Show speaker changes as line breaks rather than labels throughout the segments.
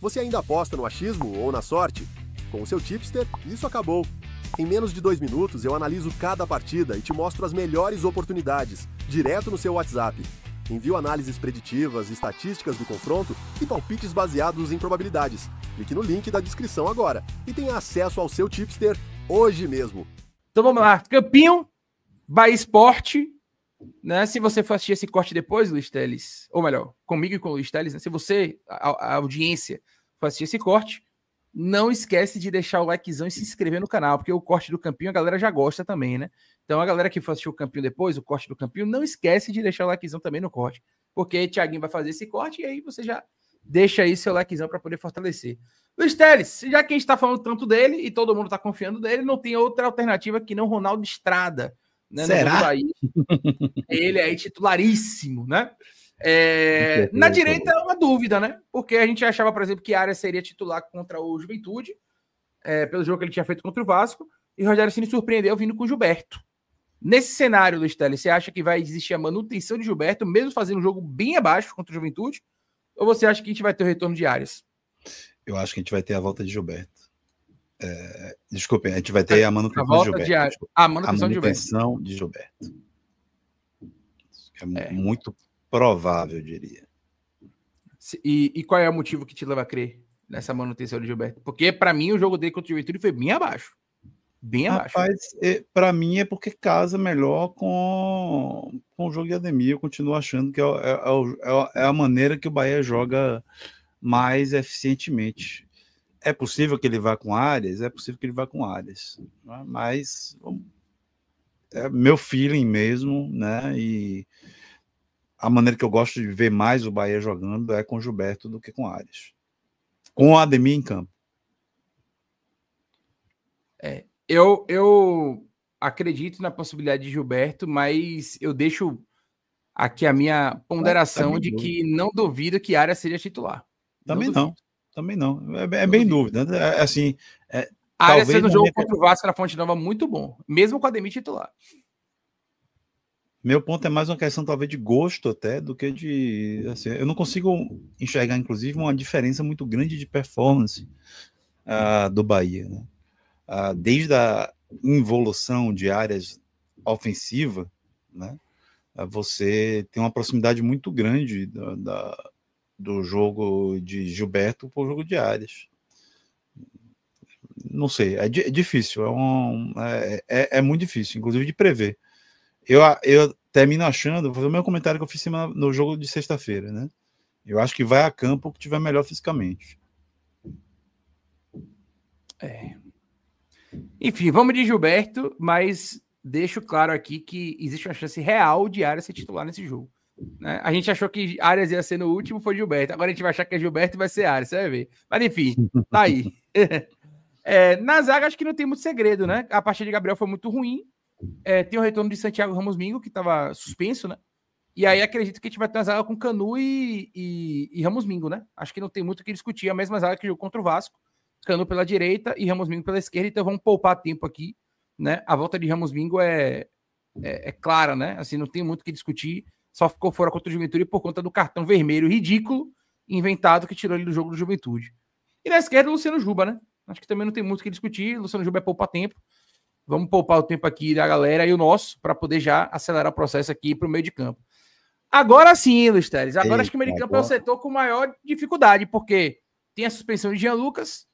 Você ainda aposta no achismo ou na sorte? Com o seu tipster, isso acabou. Em menos de 2 minutos, eu analiso cada partida e te mostro as melhores oportunidades, direto no seu WhatsApp. Envio análises preditivas, estatísticas do confronto e palpites baseados em probabilidades. Clique no link da descrição agora e tenha acesso ao seu tipster hoje mesmo.
Então vamos lá. Campinho, Bahia Esporte, né? Se você for assistir esse corte depois, Luiz Teles, ou melhor, comigo e com o Luiz Teles, né? Se você, a audiência, for assistir esse corte, não esquece de deixar o likezão e se inscrever no canal, porque o corte do Campinho a galera já gosta também, né? Então a galera que for assistir o Campinho depois, o corte do Campinho, não esquece de deixar o likezão também no corte, porque aí Thiaguinho vai fazer esse corte e aí você já deixa aí seu likezão para poder fortalecer. Luiz Teles, já que a gente está falando tanto dele e todo mundo está confiando nele, não tem outra alternativa que não Ronaldo Estrada, né?
Será?
Ele aí titularíssimo, né? Na direita é uma dúvida, né? Porque a gente achava, por exemplo, que Arias seria titular contra o Juventude, pelo jogo que ele tinha feito contra o Vasco, e o Rogério Ceni surpreendeu vindo com o Gilberto. Nesse cenário, Luiz Teles, você acha que vai existir a manutenção de Gilberto, mesmo fazendo um jogo bem abaixo contra o Juventude? Ou você acha que a gente vai ter o retorno de Arias?
Eu acho que a gente vai ter a volta de Gilberto. Desculpem, a gente vai ter a manutenção de Gilberto.
A manutenção
de Gilberto. É muito provável, eu diria.
E qual é o motivo que te leva a crer nessa manutenção de Gilberto? Porque, para mim, o jogo dele contra o Juventude foi bem abaixo. Bem abaixo.
Rapaz, para mim é porque casa melhor com o jogo de Ademir. Eu continuo achando que é a maneira que o Bahia joga mais eficientemente. É possível que ele vá com Arias? É possível que ele vá com Arias. Mas é meu feeling mesmo, né? E a maneira que eu gosto de ver mais o Bahia jogando é com o Gilberto do que com Arias. Com o Ademir em campo.
Eu acredito na possibilidade de Gilberto, mas eu deixo aqui a minha ponderação de que não duvido que Arias seja titular.
Também não. É bem dúvida.
Arias fez um jogo contra o Vasco na Fonte Nova muito bom, mesmo com o Ademir titular.
Meu ponto é mais uma questão, talvez, de gosto até, do que de... Assim, eu não consigo enxergar, inclusive, uma diferença muito grande de performance do Bahia, né? Desde a involução de áreas ofensiva, né? Você tem uma proximidade muito grande do jogo de Gilberto para o jogo de Arias. Não sei, é difícil, é muito difícil, inclusive de prever. Eu termino achando, vou fazer o meu comentário que eu fiz no jogo de sexta-feira, né? Eu acho que vai a campo o que tiver melhor fisicamente.
Enfim, vamos de Gilberto, mas deixo claro aqui que existe uma chance real de Arias ser titular nesse jogo, né? A gente achou que Arias ia ser no último, foi Gilberto. Agora a gente vai achar que é Gilberto e vai ser Arias, você vai ver. Mas enfim, tá aí. Na zaga acho que não tem muito segredo, né? A partida de Gabriel foi muito ruim. Tem o retorno de Santiago Ramos Mingo, que estava suspenso, né? E aí acredito que a gente vai ter uma zaga com Canu e Ramos Mingo, né? Acho que não tem muito o que discutir. A mesma zaga que jogou contra o Vasco. Canu pela direita e Ramos Mingo pela esquerda. Então vamos poupar tempo aqui, né? A volta de Ramos Mingo é clara, né? Assim, não tem muito o que discutir. Só ficou fora contra o Juventude por conta do cartão vermelho ridículo inventado que tirou ele do jogo do Juventude. E na esquerda, o Luciano Juba, né? Acho que também não tem muito o que discutir. O Luciano Juba é poupar tempo. Vamos poupar o tempo aqui da galera e o nosso para poder já acelerar o processo aqui para o meio de campo. Agora sim, Luiz Teles. Agora acho que o meio de campo é o setor com maior dificuldade, porque tem a suspensão de Jean Lucas.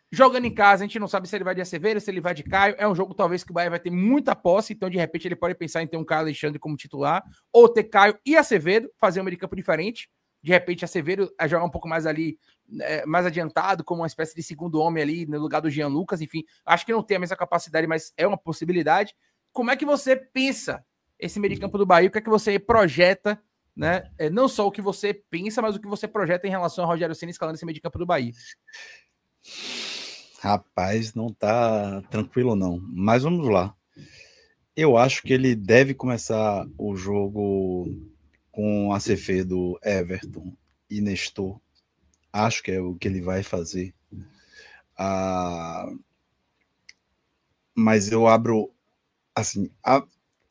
Jogando em casa, a gente não sabe se ele vai de Acevedo, se ele vai de Caio. É um jogo, talvez, que o Bahia vai ter muita posse, então, de repente, ele pode pensar em ter um Caio Alexandre como titular, ou ter Caio e Acevedo, fazer um meio de campo diferente. De repente, Acevedo a jogar um pouco mais ali, mais adiantado, como uma espécie de segundo homem ali, no lugar do Jean Lucas. Enfim, acho que não tem a mesma capacidade, mas é uma possibilidade. Como é que você pensa esse meio de campo do Bahia? O que é que você projeta, né? Não só o que você pensa, mas o que você projeta em relação a Rogério Ceni escalando esse meio de campo do Bahia?
Rapaz, não tá tranquilo não, mas vamos lá. Eu acho que ele deve começar o jogo com Acevedo, Everton e Nestor. Acho que é o que ele vai fazer. Mas eu abro, assim,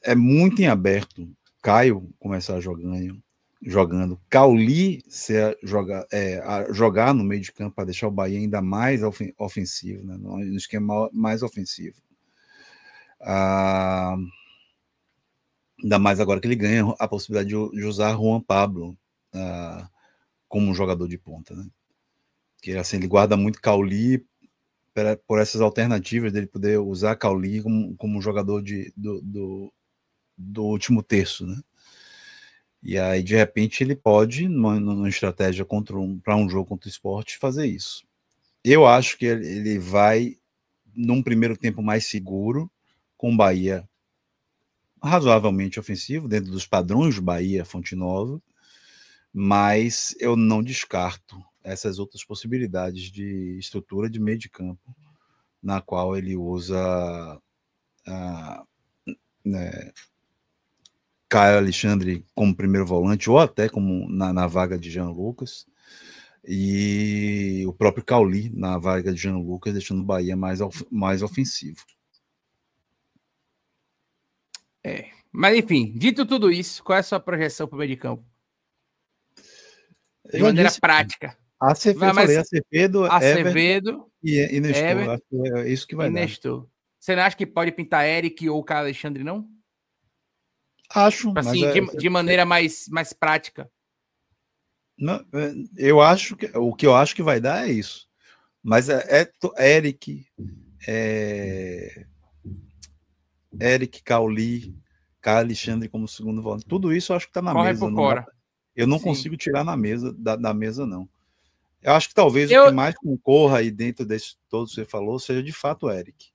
é muito em aberto Caio começar jogando, jogando, Cauli jogar no meio de campo para deixar o Bahia ainda mais ofensivo, né? No esquema mais ofensivo. Ainda mais agora que ele ganha a possibilidade de usar Juan Pablo como um jogador de ponta, né? Que assim, ele guarda muito Cauli por essas alternativas dele poder usar Cauli como um jogador do último terço, né? E aí, de repente, ele pode, numa estratégia para um jogo contra o Sport, fazer isso. Eu acho que ele vai, num primeiro tempo mais seguro, com o Bahia razoavelmente ofensivo, dentro dos padrões do Bahia, Fonte Nova, mas eu não descarto essas outras possibilidades de estrutura de meio de campo, na qual ele usa Caio Alexandre como primeiro volante, ou até como na vaga de Jean Lucas, e o próprio Cauli na vaga de Jean Lucas, deixando o Bahia mais ofensivo.
Mas enfim, dito tudo isso, qual é a sua projeção para o meio de campo? De maneira prática.
Acevedo,
Acevedo
e Nestor. Acho que é isso que vai dar.
Nestor. Você não acha que pode pintar Eric ou Caio Alexandre, não?
Acho.
Assim, de maneira mais prática.
Não, eu acho que o que eu acho que vai dar é isso. Mas Eric, Cauli, Caio Alexandre como segundo volante. Tudo isso eu acho que está na mesa. Eu não consigo tirar na mesa, da mesa, não. Eu acho que talvez o que mais concorra aí dentro desse todo que você falou seja de fato o Eric.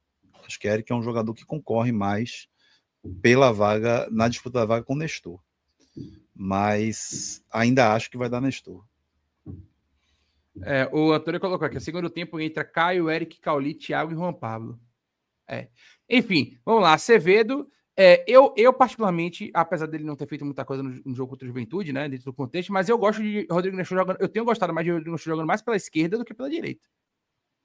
Acho que o Eric é um jogador que concorre mais pela vaga, na disputa da vaga com o Nestor. Mas ainda acho que vai dar Nestor.
O Antônio colocou aqui, o segundo tempo entra Caio, Eric, Cauli, Thiago e Juan Pablo. Enfim, vamos lá, Acevedo, eu particularmente, apesar dele não ter feito muita coisa no jogo contra o Juventude, né, dentro do contexto, mas eu gosto de Rodrigo Nestor jogando, eu tenho gostado mais de Rodrigo Nestor jogando mais pela esquerda do que pela direita,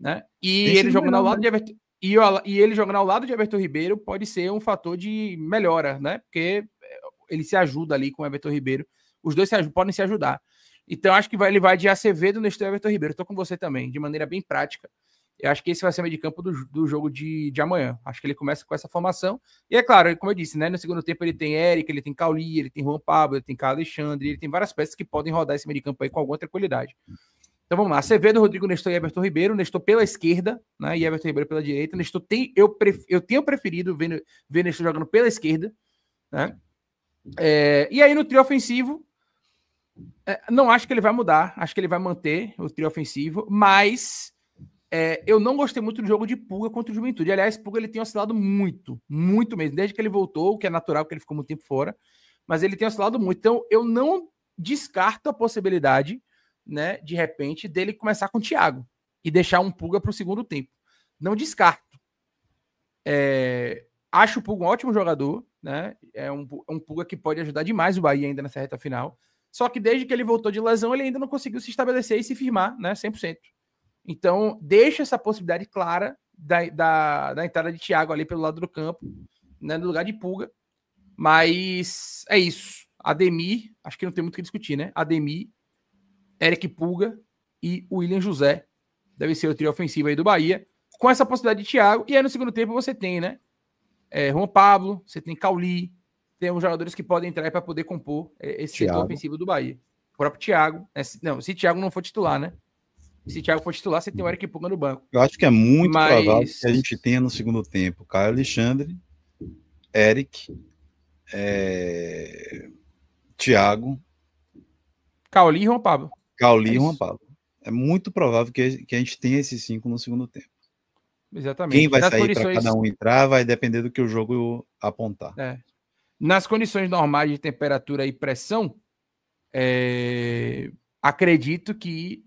né, e ele jogando ao lado de Everton, e ele jogando ao lado de Everton Ribeiro pode ser um fator de melhora, né, porque ele se ajuda ali com o Everton Ribeiro, os dois podem se ajudar. Então, acho que ele vai de Acevedo, Nestor e Everton Ribeiro. Estou com você também, de maneira bem prática. Eu acho que esse vai ser o meio de campo do jogo de amanhã. Acho que ele começa com essa formação. E é claro, como eu disse, né, no segundo tempo ele tem Eric, ele tem Cauli, ele tem Juan Pablo, ele tem Caio Alexandre, ele tem várias peças que podem rodar esse meio de campo aí com alguma tranquilidade. Então vamos lá, Acevedo, Rodrigo Nestor e Everton Ribeiro. Nestor pela esquerda, né, e Everton Ribeiro pela direita. Nestor eu tenho preferido ver Nestor jogando pela esquerda, né? E aí no trio ofensivo, não acho que ele vai mudar, acho que ele vai manter o trio ofensivo, mas eu não gostei muito do jogo de Pulga contra o Juventude. Aliás, Pulga ele tem oscilado muito, muito mesmo, desde que ele voltou, o que é natural, porque ele ficou muito tempo fora, mas ele tem oscilado muito. Então, eu não descarto a possibilidade, né, de repente, dele começar com o Thiago e deixar um Pulga para o segundo tempo. Não descarto. Acho o Pulga um ótimo jogador, né? É um Pulga que pode ajudar demais o Bahia ainda nessa reta final. Só que desde que ele voltou de lesão, ele ainda não conseguiu se estabelecer e se firmar, né? 100%. Então, deixa essa possibilidade clara da entrada de Thiago ali pelo lado do campo, né? No lugar de Pulga. Mas é isso. Ademir, acho que não tem muito o que discutir, né? Ademir, Eric Pulga e William José deve ser o trio ofensivo aí do Bahia, com essa possibilidade de Thiago. E aí no segundo tempo você tem, né? Juan Pablo, você tem Cauli, tem uns jogadores que podem entrar para poder compor esse setor ofensivo do Bahia. O próprio Thiago. Se Thiago não for titular, né? Se Thiago for titular, você tem o Eric Pulga no banco.
Eu acho que é muito provável que a gente tenha no segundo tempo Caio Alexandre, Eric, Thiago,
Cauli e Juan Pablo.
E Juan Pablo. É muito provável que a gente tenha esses 5 no segundo tempo.
Exatamente.
Quem vai sair para cada um entrar vai depender do que o jogo apontar.
Nas condições normais de temperatura e pressão, acredito que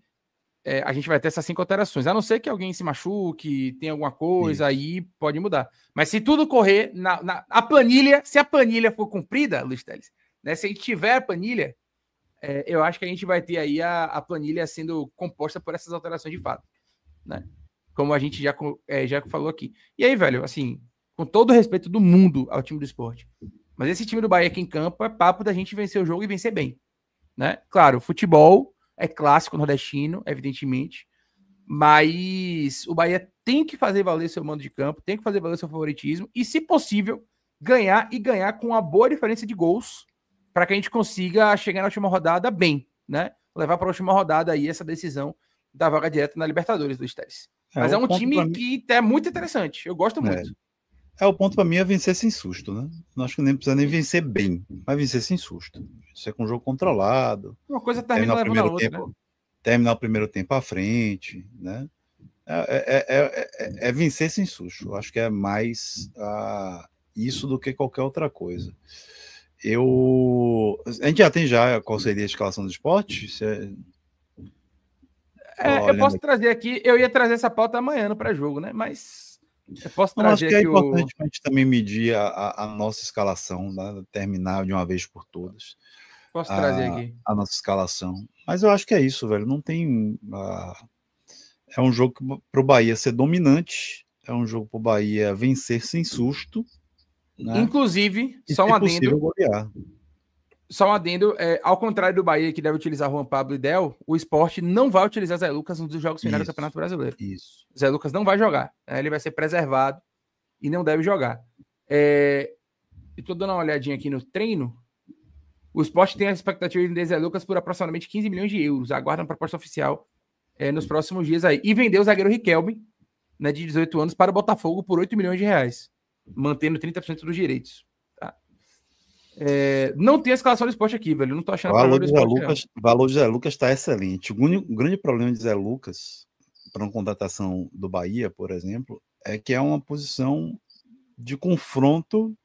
a gente vai ter essas 5 alterações. A não ser que alguém se machuque, tenha alguma coisa, aí pode mudar. Mas se tudo correr a planilha, se a planilha for cumprida, Luiz Teles, né, se a gente tiver a planilha, eu acho que a gente vai ter aí a planilha sendo composta por essas alterações de fato, né? Como a gente já falou aqui. E aí, velho, assim, com todo o respeito do mundo ao time do Sport, mas esse time do Bahia aqui em campo é papo da gente vencer o jogo e vencer bem, né? Claro, futebol é clássico nordestino, evidentemente, mas o Bahia tem que fazer valer seu mando de campo, tem que fazer valer seu favoritismo e, se possível, ganhar com uma boa diferença de gols para que a gente consiga chegar na última rodada bem, né? Levar para a última rodada aí essa decisão da vaga direta na Libertadores do Teres. Mas é um time que é muito interessante. Eu gosto muito.
O ponto para mim é vencer sem susto, né? Não acho que nem precisa nem vencer bem, mas vencer sem susto. Isso é com um jogo controlado.
Uma coisa termina levando a outra, né?
Terminar o primeiro tempo à frente, né? É vencer sem susto. Eu acho que é mais isso do que qualquer outra coisa. A gente já tem qual seria a escalação do esporte?
Eu posso trazer aqui, eu ia trazer essa pauta amanhã no pré-jogo, né? Mas eu posso trazer
acho que é importante a gente também medir a nossa escalação, né? Terminar de uma vez por todas.
Posso trazer aqui
a nossa escalação. Mas eu acho que é isso, velho. Não tem. É um jogo para o Bahia ser dominante, é um jogo para o Bahia vencer sem susto. Né?
Inclusive, só um adendo, ao contrário do Bahia, que deve utilizar Juan Pablo e Del, o Sport não vai utilizar Zé Lucas nos jogos finais do Campeonato Brasileiro.
Isso.
Zé Lucas não vai jogar. Ele vai ser preservado e não deve jogar. Estou dando uma olhadinha aqui no treino. O Sport tem a expectativa de Zé Lucas por aproximadamente 15 milhões de euros. Aguarda uma proposta oficial nos próximos dias aí. E vendeu o zagueiro Riquelme, né, de 18 anos, para o Botafogo por 8 milhões de reais, mantendo 30% dos direitos. Tá? Não tem a escalação do Sport aqui, velho. Não tô achando
o valor de Zé Lucas está excelente. O grande problema de Zé Lucas para uma contratação do Bahia, por exemplo, é que é uma posição de confronto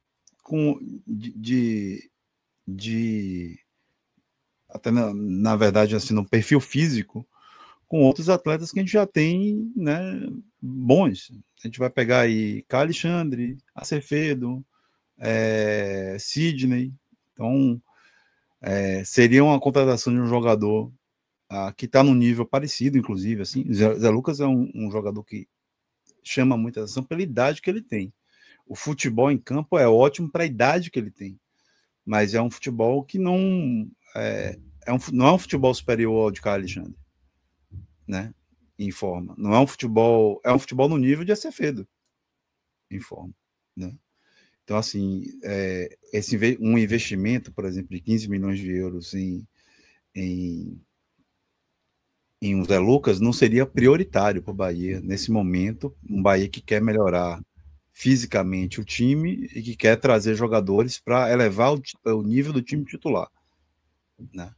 até na verdade assim, no perfil físico com outros atletas que a gente já tem, né, bons. A gente vai pegar aí Caio Alexandre, Acevedo, Sidney. Então seria uma contratação de um jogador que está num nível parecido, inclusive assim. Zé Lucas é um jogador que chama muita atenção pela idade que ele tem. O futebol em campo é ótimo para a idade que ele tem, mas é um futebol que não é um futebol superior ao de Caio Alexandre, né? Em forma. Não é um futebol, é um futebol no nível de Acevedo, em forma, né? Então, assim, um investimento, por exemplo, de 15 milhões de euros em um Zé Lucas não seria prioritário para o Bahia nesse momento, um Bahia que quer melhorar fisicamente o time e que quer trazer jogadores para elevar o nível do time titular, né?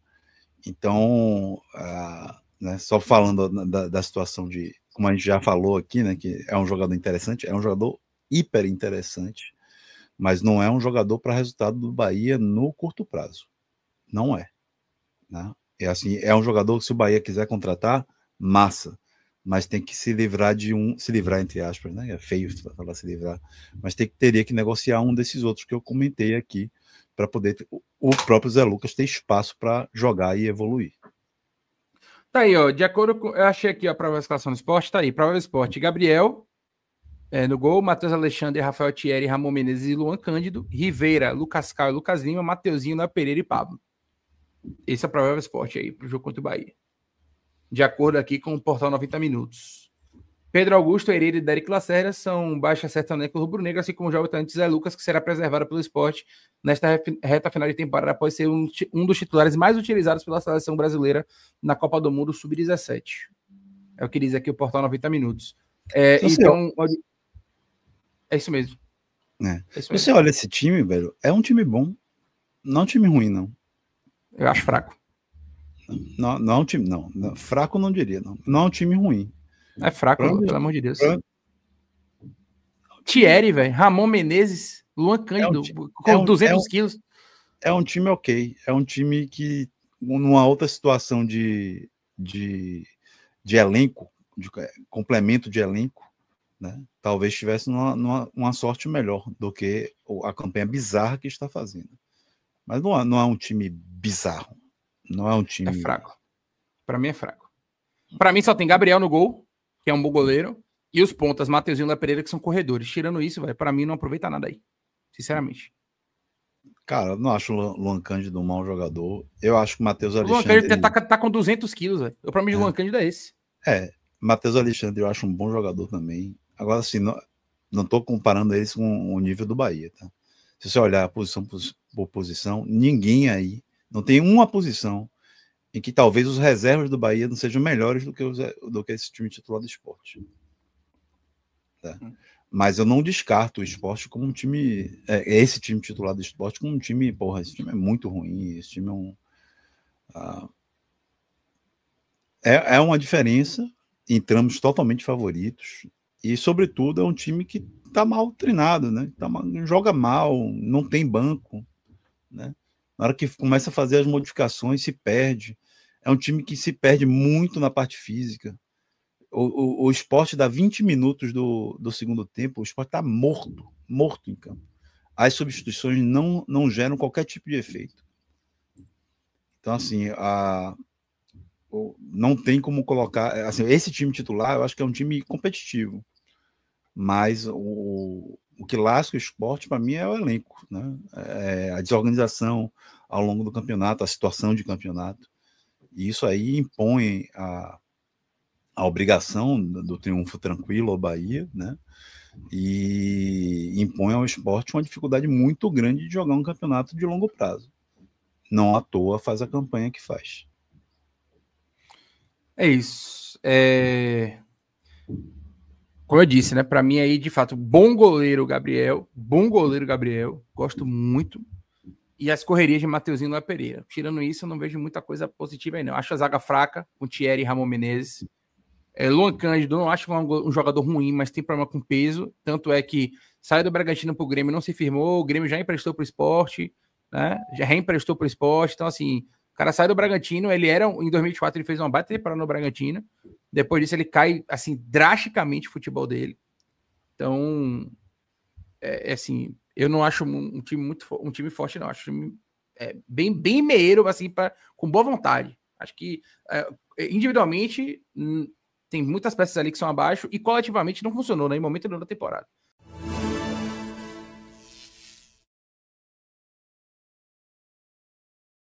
Então, né, só falando da situação de, como a gente já falou aqui, né, que é um jogador interessante, é um jogador hiper interessante, mas não é um jogador para resultado do Bahia no curto prazo. Não é, né? É um jogador que, se o Bahia quiser contratar, massa, mas tem que se livrar entre aspas, né? É feio falar se livrar, mas teria que negociar um desses outros que eu comentei aqui, para poder o próprio Zé Lucas ter espaço para jogar e evoluir.
Tá aí, ó, de acordo com... Eu achei aqui a provável escalação do Sport, tá aí, provável Sport, Gabriel no gol, Matheus Alexandre, Rafael Thierry, Ramon Menezes e Luan Cândido, Rivera, Lucas Caio, Lucas Lima, Mateuzinho, Léo Pereira e Pablo. Esse é o provável Sport aí, pro jogo contra o Bahia. De acordo aqui com o portal 90 Minutos. Pedro Augusto, Hereda e Derek Lacerda são baixa certa no elenco rubro-negro, assim como já o atacante Zé Lucas, que será preservado pelo Sport nesta reta final de temporada, após ser um dos titulares mais utilizados pela seleção brasileira na Copa do Mundo Sub-17. É o que diz aqui o portal 90 Minutos. Então, é isso mesmo.
Você olha esse time, velho, é um time bom. Não é um time ruim, não.
Eu acho fraco.
Não é um time, não. Fraco não diria, não. Não é um time ruim.
É fraco, pelo amor de Deus. Thierry, velho. Ramon Menezes, Luan Cândido, com 200 quilos.
É um time ok. É um time que, numa outra situação de elenco, de complemento de elenco, né, talvez tivesse uma sorte melhor do que a campanha bizarra que está fazendo. Mas não é um time bizarro. Não é um time...
É fraco. Para mim é fraco. Para mim só tem Gabriel no gol, que é um bom goleiro, e os pontas, Mateuzinho e Léo Pereira, que são corredores. Tirando isso, velho, para mim não aproveita nada aí. Sinceramente.
Cara, eu não acho o Luan Cândido um mau jogador. Eu acho que o Matheus
O Luan
Alexandre...
Cândido tá com 200 quilos, velho. O problema de Luan Cândido é esse.
Matheus Alexandre eu acho um bom jogador também. Agora, assim, não tô comparando eles com o nível do Bahia, tá? Se você olhar posição por posição, ninguém aí, não tem uma posição em que talvez os reservas do Bahia não sejam melhores do que esse time titular do Sport. Tá? Mas eu não descarto o Sport como um time, esse time titular do Sport como um time, porra, esse time é muito ruim, esse time é uma diferença, entramos totalmente favoritos, e sobretudo é um time que tá mal treinado, né? Joga mal, não tem banco, né? Na hora que começa a fazer as modificações, se perde. É um time que se perde muito na parte física. O Sport dá 20 minutos do segundo tempo, o Sport está morto em campo. As substituições não geram qualquer tipo de efeito. Então, assim, não tem como colocar... Assim, esse time titular, eu acho que é um time competitivo. Mas o que lasca o Sport, para mim, é o elenco, né? A desorganização ao longo do campeonato, a situação de campeonato. E isso aí impõe a obrigação do triunfo tranquilo ao Bahia, né? E impõe ao Sport uma dificuldade muito grande de jogar um campeonato de longo prazo. Não à toa faz a campanha que faz.
É isso. Como eu disse, né? Para mim aí, de fato, bom goleiro Gabriel. Gosto muito. E as correrias de Mateuzinho Léo Pereira. Tirando isso, eu não vejo muita coisa positiva aí, não. Acho a zaga fraca, com Thierry e Ramon Menezes. Luan Cândido, não acho um jogador ruim, mas tem problema com peso. Tanto é que saiu do Bragantino pro Grêmio, não se firmou. O Grêmio já emprestou pro Sport, né? Já reemprestou pro Sport. Então, assim, o cara sai do Bragantino. Em 2024, ele fez uma baita temporada no Bragantino. Depois disso, ele cai, assim, drasticamente o futebol dele. Então, assim, eu não acho um time forte, não. Acho um time bem meieiro, assim, com boa vontade. Acho que individualmente tem muitas peças ali que são abaixo e coletivamente não funcionou, né, em momento nenhum da temporada.